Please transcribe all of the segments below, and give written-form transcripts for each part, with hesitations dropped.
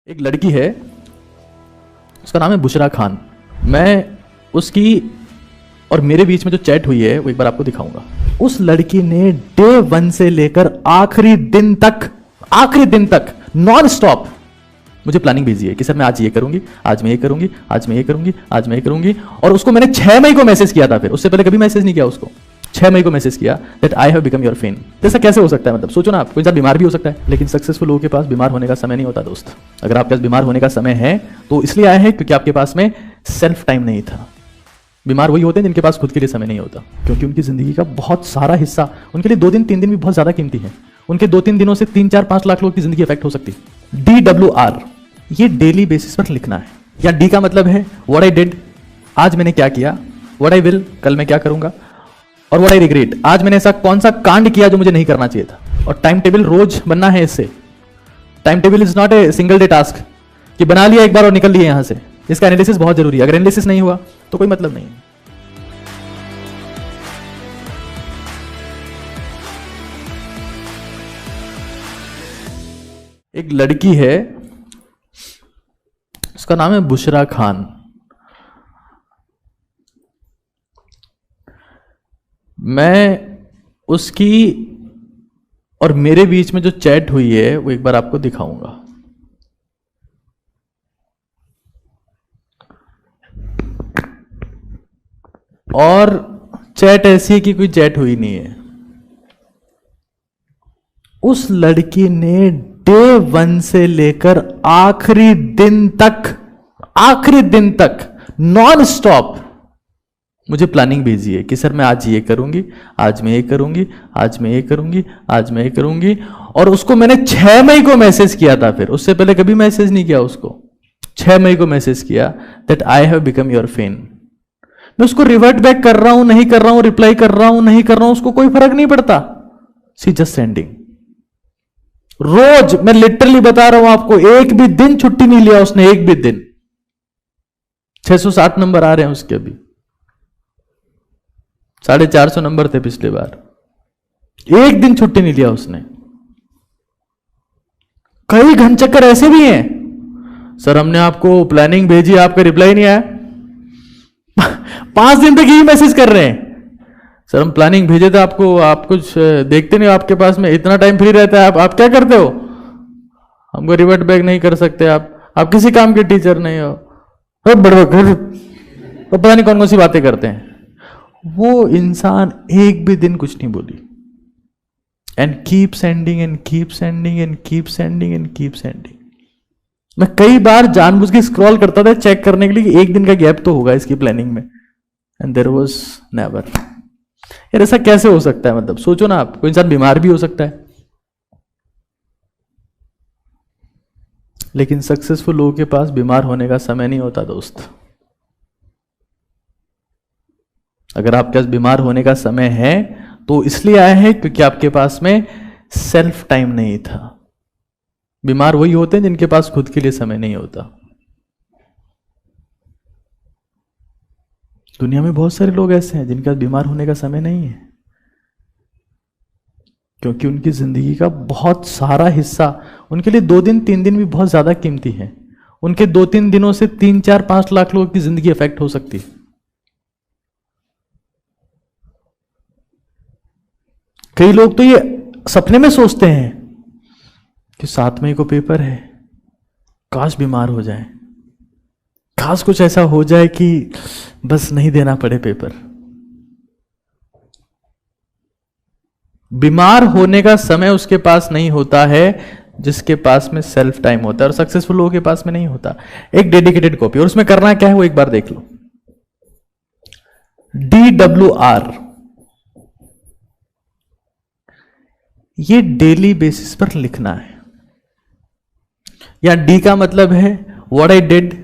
एक लड़की है, उसका नाम है बुशरा खान। मैं उसकी और मेरे बीच में जो चैट हुई है वो एक बार आपको दिखाऊंगा। उस लड़की ने डे 1 से लेकर आखिरी दिन तक नॉन स्टॉप मुझे प्लानिंग भेजी है कि सर मैं आज ये करूंगी, आज मैं ये करूंगी, आज मैं ये करूंगी, आज मैं ये करूंगी। और उसको मैंने 6 मई को मैसेज किया था, फिर उससे पहले कभी मैसेज नहीं किया उसको। 6 मई को मैसेज किया that I have become your fan. ऐसा कैसे हो सकता है? मतलब सोचो ना, आप कोई इंसान बीमार भी हो सकता है, लेकिन सक्सेसफुल लोगों के पास बीमार होने का समय नहीं होता दोस्त। अगर आपके पास बीमार होने का समय है तो इसलिए आया है क्योंकि आपके पास में सेल्फ टाइम नहीं था। बीमार वही होते हैं जिनके पास खुद के लिए समय नहीं होता, क्योंकि उनकी जिंदगी का बहुत सारा हिस्सा, उनके लिए 2 दिन 3 दिन भी बहुत ज्यादा कीमती है। उनके 2-3 दिनों से 3-4-5 लाख लोगों की जिंदगी अफेक्ट हो सकती है। DWR ये डेली बेसिस पर लिखना है। या डी का मतलब है व्हाट आई डिड, आज मैंने क्या किया, व्हाट आई विल, कल मैं क्या करूंगा, और व्हाट आई रिग्रेट, आज मैंने ऐसा कौन सा कांड किया जो मुझे नहीं करना चाहिए था। और टाइम टेबल रोज बनना है। इससे time table is not a single day task कि बना लिया एक बार और निकल लिए यहां से। इसका एनालिसिस बहुत जरूरी है। अगर एनालिसिस नहीं हुआ तो कोई मतलब नहीं है। एक लड़की है, उसका नाम है बुशरा खान। मैं उसकी और मेरे बीच में जो चैट हुई है वो एक बार आपको दिखाऊंगा। और चैट ऐसी है कि कोई चैट हुई नहीं है। उस लड़की ने डे 1 से लेकर आखिरी दिन तक नॉन स्टॉप मुझे प्लानिंग भेजी है कि सर मैं आज ये करूंगी, आज मैं ये करूंगी, आज मैं ये करूंगी, आज मैं ये करूंगी। और उसको मैंने 6 मई को मैसेज किया था, फिर उससे पहले कभी मैसेज नहीं किया उसको। 6 मई को मैसेज किया that I have become your fan. मैं उसको रिवर्ट बैक कर रहा हूं, नहीं कर रहा हूं, रिप्लाई कर रहा हूं, नहीं कर रहा हूं, उसको कोई फर्क नहीं पड़ता। सी जस्ट सेंडिंग। रोज मैं लिटरली बता रहा हूं आपको, एक भी दिन छुट्टी नहीं लिया उसने, एक भी दिन। 660 नंबर आ रहे हैं उसके, अभी 450 नंबर थे पिछले बार। एक दिन छुट्टी नहीं लिया उसने। कई घनचक्कर ऐसे भी हैं, सर हमने आपको प्लानिंग भेजी, आपका रिप्लाई नहीं आया। 5 दिन तक यही मैसेज कर रहे हैं, सर हम प्लानिंग भेजे थे आपको, आप कुछ देखते नहीं, आपके पास में इतना टाइम फ्री रहता है, आप क्या करते हो, हमको रिवर्ट बैक नहीं कर सकते, आप किसी काम के टीचर नहीं हो, तो पता नहीं कौन कौन सी बातें करते हैं। वो इंसान एक भी दिन कुछ नहीं बोली, and keep sending end keep sending end keep sending end keep sending. मैं कई बार जानबूझ के स्क्रॉल करता था चेक करने के लिए कि एक दिन का गैप तो होगा इसकी प्लानिंग में, एंड देयर वाज नेवर। यार ऐसा कैसे हो सकता है? मतलब सोचो ना, आप कोई इंसान बीमार भी हो सकता है, लेकिन सक्सेसफुल लोगों के पास बीमार होने का समय नहीं होता दोस्त। अगर आपके पास बीमार होने का समय है तो इसलिए आया है क्योंकि आपके पास में सेल्फ टाइम नहीं था। बीमार वही होते हैं जिनके पास खुद के लिए समय नहीं होता। दुनिया में बहुत सारे लोग ऐसे हैं जिनके पास बीमार होने का समय नहीं है, क्योंकि उनकी जिंदगी का बहुत सारा हिस्सा, उनके लिए 2 दिन 3 दिन भी बहुत ज्यादा कीमती है। उनके 2-3 दिनों से 3-4-5 लाख लोगों की जिंदगी अफेक्ट हो सकती है। कई लोग तो ये सपने में सोचते हैं कि 7 मई को पेपर है, काश बीमार हो जाए, काश कुछ ऐसा हो जाए कि बस नहीं देना पड़े पेपर। बीमार होने का समय उसके पास नहीं होता है जिसके पास में सेल्फ टाइम होता है, और सक्सेसफुल लोगों के पास में नहीं होता। एक डेडिकेटेड कॉपी, और उसमें करना क्या है वो एक बार देख लो। DWR ये डेली बेसिस पर लिखना है। या डी का मतलब है व्हाट आई डिड,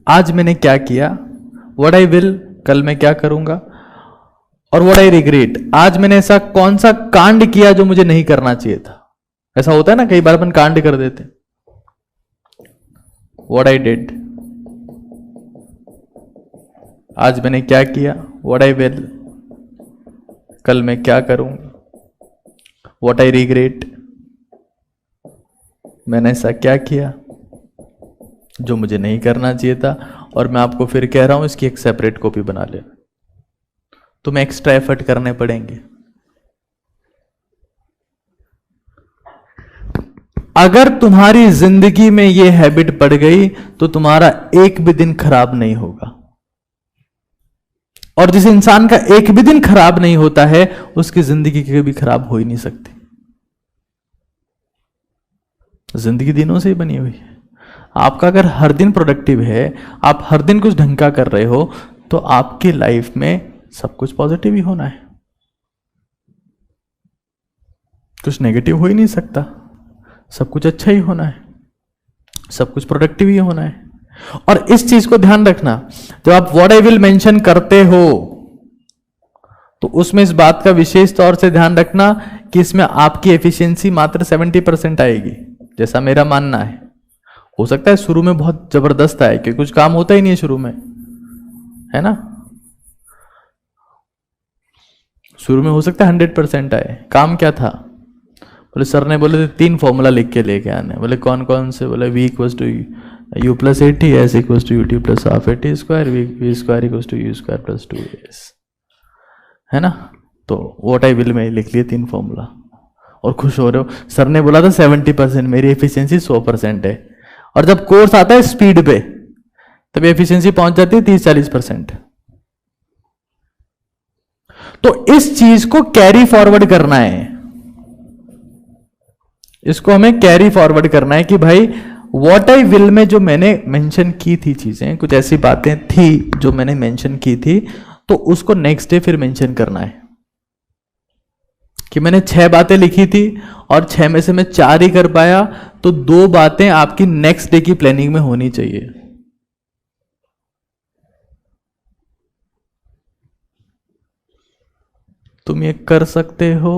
आज मैंने क्या किया, व्हाट आई विल, कल मैं क्या करूंगा, और व्हाट आई रिग्रेट, आज मैंने ऐसा कौन सा कांड किया जो मुझे नहीं करना चाहिए था। ऐसा होता है ना, कई बार अपन कांड कर देते। व्हाट आई डिड, आज मैंने क्या किया, व्हाट आई विल, कल मैं क्या करूंगा, व्हाट आई रिग्रेट, मैंने ऐसा क्या किया, जो मुझे नहीं करना चाहिए था, और मैं आपको फिर कह रहा हूं इसकी एक सेपरेट कॉपी बना ले। तुम्हें एक्स्ट्रा एफर्ट करने पड़ेंगे। अगर तुम्हारी जिंदगी में यह हैबिट पड़ गई तो तुम्हारा एक भी दिन खराब नहीं होगा, और जिस इंसान का एक भी दिन खराब नहीं होता है उसकी जिंदगी कभी खराब हो ही नहीं सकती। जिंदगी दिनों से ही बनी हुई है। आपका अगर हर दिन प्रोडक्टिव है, आप हर दिन कुछ ढंग का कर रहे हो, तो आपकी लाइफ में सब कुछ पॉजिटिव ही होना है, कुछ नेगेटिव हो ही नहीं सकता। सब कुछ अच्छा ही होना है, सब कुछ प्रोडक्टिव ही होना है। और इस चीज को ध्यान रखना, जब आप व्हाट आई विल मेंशन करते हो तो उसमें इस बात का विशेष तौर से ध्यान रखना कि इसमें आपकी एफिशिएंसी मात्र 70% आएगी, जैसा मेरा मानना है। हो सकता है शुरू में बहुत जबरदस्त आए, क्योंकि कुछ काम होता ही नहीं है शुरू में, है ना। शुरू में हो सकता है 100% आए। काम क्या था? बोले सर ने बोले 3 फॉर्मूला लिख के लेके आने। बोले कौन कौन से? बोले v equals to u plus 80, s equals to ut plus half 80 square, v square equals to u square plus 2s, है ना। तो व्हाट आई विल में लिख लिए 3 फॉर्मूला और खुश हो रहे हो। सर ने बोला था 70%, मेरी एफिशिएंसी 100% है। और जब कोर्स आता है स्पीड पे तब एफिशिएंसी पहुंच जाती है 30-40%। तो इस चीज को कैरी फॉरवर्ड करना है, इसको हमें कैरी फॉरवर्ड करना है कि भाई व्हाट आई विल में जो मैंने मेंशन की थी चीजें, कुछ ऐसी बातें थी जो मैंने मेंशन की थी, तो उसको नेक्स्ट डे फिर मेंशन करना है कि मैंने 6 बातें लिखी थी और 6 में से मैं 4 ही कर पाया, तो 2 बातें आपकी नेक्स्ट डे की प्लानिंग में होनी चाहिए। तुम ये कर सकते हो।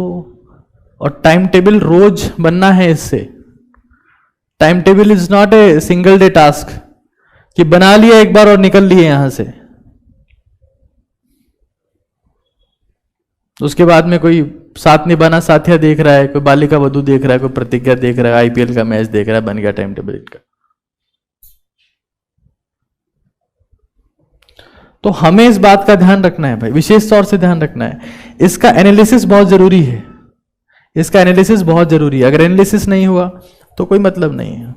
और टाइम टेबल रोज बनना है। इससे time table is not a single day task कि बना लिया एक बार और निकल लिए यहां से, उसके बाद में कोई साथ नहीं बना, साथिया देख रहा है, कोई बालिका वधू देख रहा है, कोई प्रतिज्ञा देख रहा है, आईपीएल का मैच देख रहा है, बन गया टाइम टेबल इनका। तो हमें इस बात का ध्यान रखना है भाई, विशेष तौर से ध्यान रखना है। इसका एनालिसिस बहुत जरूरी है, इसका एनालिसिस बहुत जरूरी है। अगर एनालिसिस नहीं हुआ तो कोई मतलब नहीं है।